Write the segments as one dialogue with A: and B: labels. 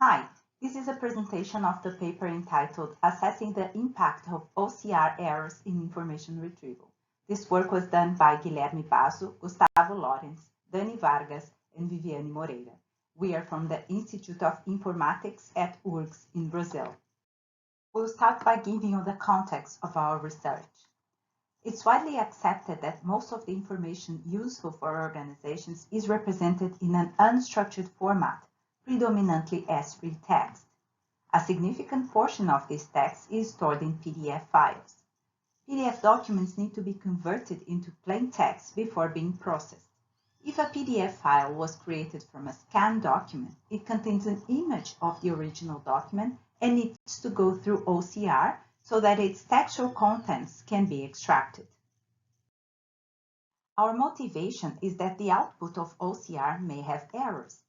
A: Hi, this is a presentation of the paper entitled Assessing the Impact of OCR Errors in Information Retrieval. This work was done by Guilherme Basso, Gustavo Lorenz, Dani Vargas, and Viviane Moreira. We are from the Institute of Informatics at URGS in Brazil. We'll start by giving you the context of our research. It's widely accepted that most of the information useful for organizations is represented in an unstructured format, predominantly as free text. A significant portion of this text is stored in PDF files. PDF documents need to be converted into plain text before being processed. If a PDF file was created from a scanned document, it contains an image of the original document and needs to go through OCR so that its textual contents can be extracted. Our motivation is that the output of OCR may have errors,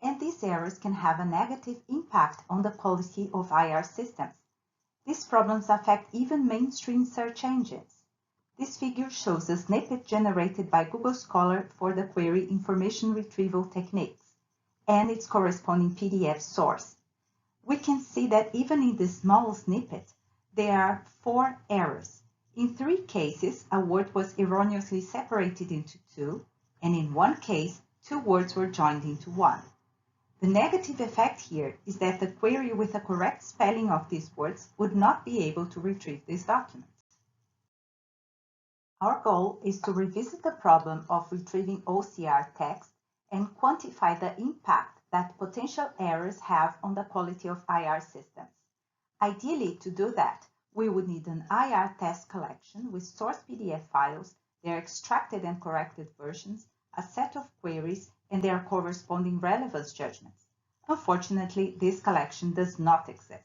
A: and these errors can have a negative impact on the quality of IR systems. These problems affect even mainstream search engines. This figure shows a snippet generated by Google Scholar for the query information retrieval techniques and its corresponding PDF source. We can see that even in this small snippet, there are 4 errors. In 3 cases, a word was erroneously separated into 2, and in 1 case, 2 words were joined into 1. The negative effect here is that the query with a correct spelling of these words would not be able to retrieve these documents. Our goal is to revisit the problem of retrieving OCR text and quantify the impact that potential errors have on the quality of IR systems. Ideally, to do that, we would need an IR test collection with source PDF files, their extracted and corrected versions, a set of queries, and their corresponding relevance judgments. Unfortunately, this collection does not exist.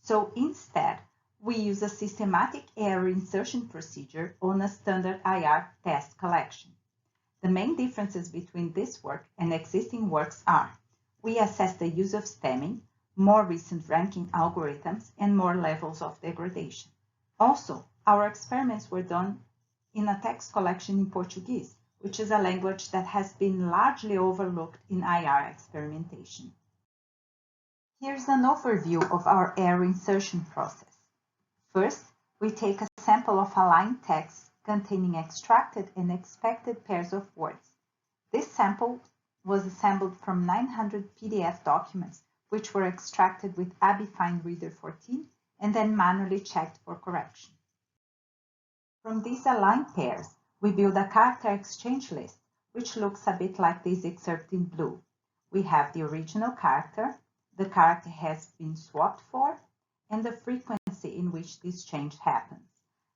A: So instead, we use a systematic error insertion procedure on a standard IR test collection. The main differences between this work and existing works are: we assess the use of stemming, more recent ranking algorithms, and more levels of degradation. Also, our experiments were done in a text collection in Portuguese, which is a language that has been largely overlooked in IR experimentation. Here's an overview of our error insertion process. First, we take a sample of aligned text containing extracted and expected pairs of words. This sample was assembled from 900 PDF documents, which were extracted with ABFINE Reader 14 and then manually checked for correction. From these aligned pairs, we build a character exchange list, which looks a bit like this excerpt in blue. We have the original character, the character has been swapped for, and the frequency in which this change happens.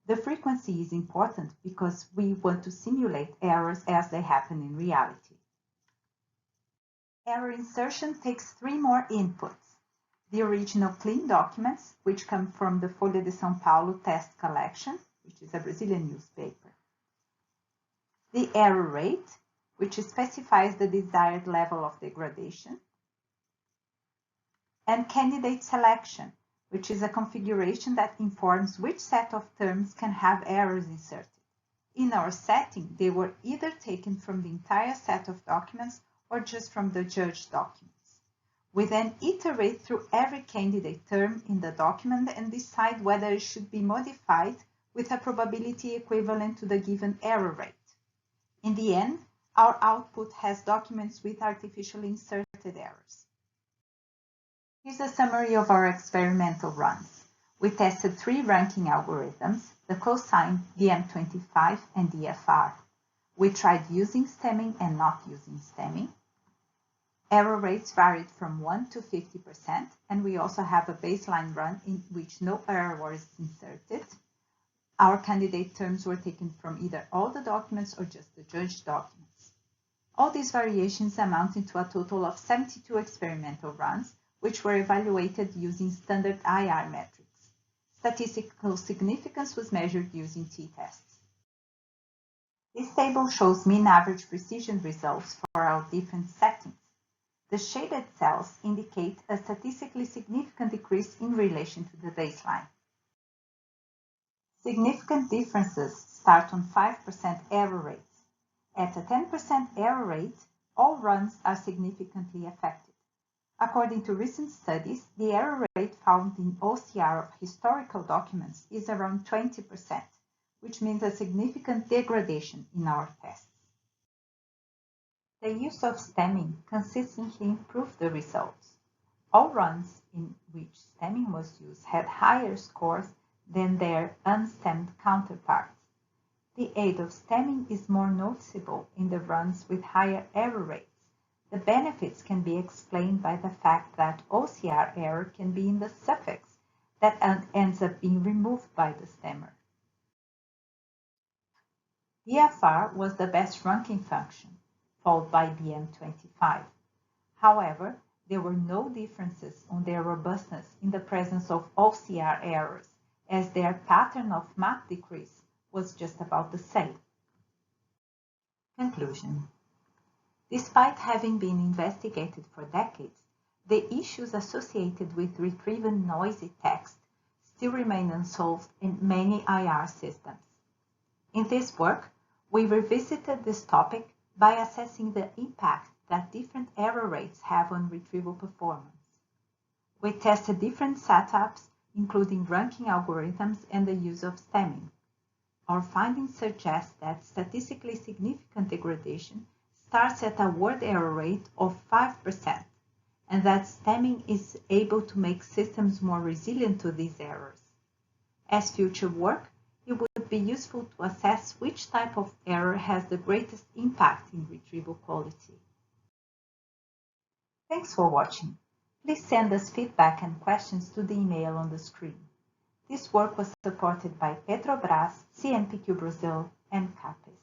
A: The frequency is important because we want to simulate errors as they happen in reality. Error insertion takes 3 more inputs: the original clean documents, which come from the Folha de São Paulo test collection, which is a Brazilian newspaper; the error rate, which specifies the desired level of degradation; and candidate selection, which is a configuration that informs which set of terms can have errors inserted. In our setting, they were either taken from the entire set of documents or just from the judged documents. We then iterate through every candidate term in the document and decide whether it should be modified with a probability equivalent to the given error rate. In the end, our output has documents with artificially inserted errors. Here's a summary of our experimental runs. We tested 3 ranking algorithms: the cosine, DM25, and DFR. We tried using stemming and not using stemming. Error rates varied from 1 to 50%, and we also have a baseline run in which no error was inserted. Our candidate terms were taken from either all the documents or just the judged documents. All these variations amounted to a total of 72 experimental runs, which were evaluated using standard IR metrics. Statistical significance was measured using t-tests. This table shows mean-average precision results for our different settings. The shaded cells indicate a statistically significant decrease in relation to the baseline. Significant differences start on 5% error rates. At a 10% error rate, all runs are significantly affected. According to recent studies, the error rate found in OCR of historical documents is around 20%, which means a significant degradation in our tests. The use of stemming consistently improved the results. All runs in which stemming was used had higher scores than their unstemmed counterparts. The aid of stemming is more noticeable in the runs with higher error rates. The benefits can be explained by the fact that OCR error can be in the suffix that ends up being removed by the stemmer. BFR was the best ranking function, followed by BM25. However, there were no differences on their robustness in the presence of OCR errors, as their pattern of map decrease was just about the same. Conclusion. Despite having been investigated for decades, the issues associated with retrieving noisy text still remain unsolved in many IR systems. In this work, we revisited this topic by assessing the impact that different error rates have on retrieval performance. We tested different setups, including ranking algorithms and the use of stemming. Our findings suggest that statistically significant degradation starts at a word error rate of 5%, and that stemming is able to make systems more resilient to these errors. As future work, it would be useful to assess which type of error has the greatest impact in retrieval quality. Thanks for watching. Please send us feedback and questions to the email on the screen. This work was supported by Petrobras, CNPq Brazil, and CAPES.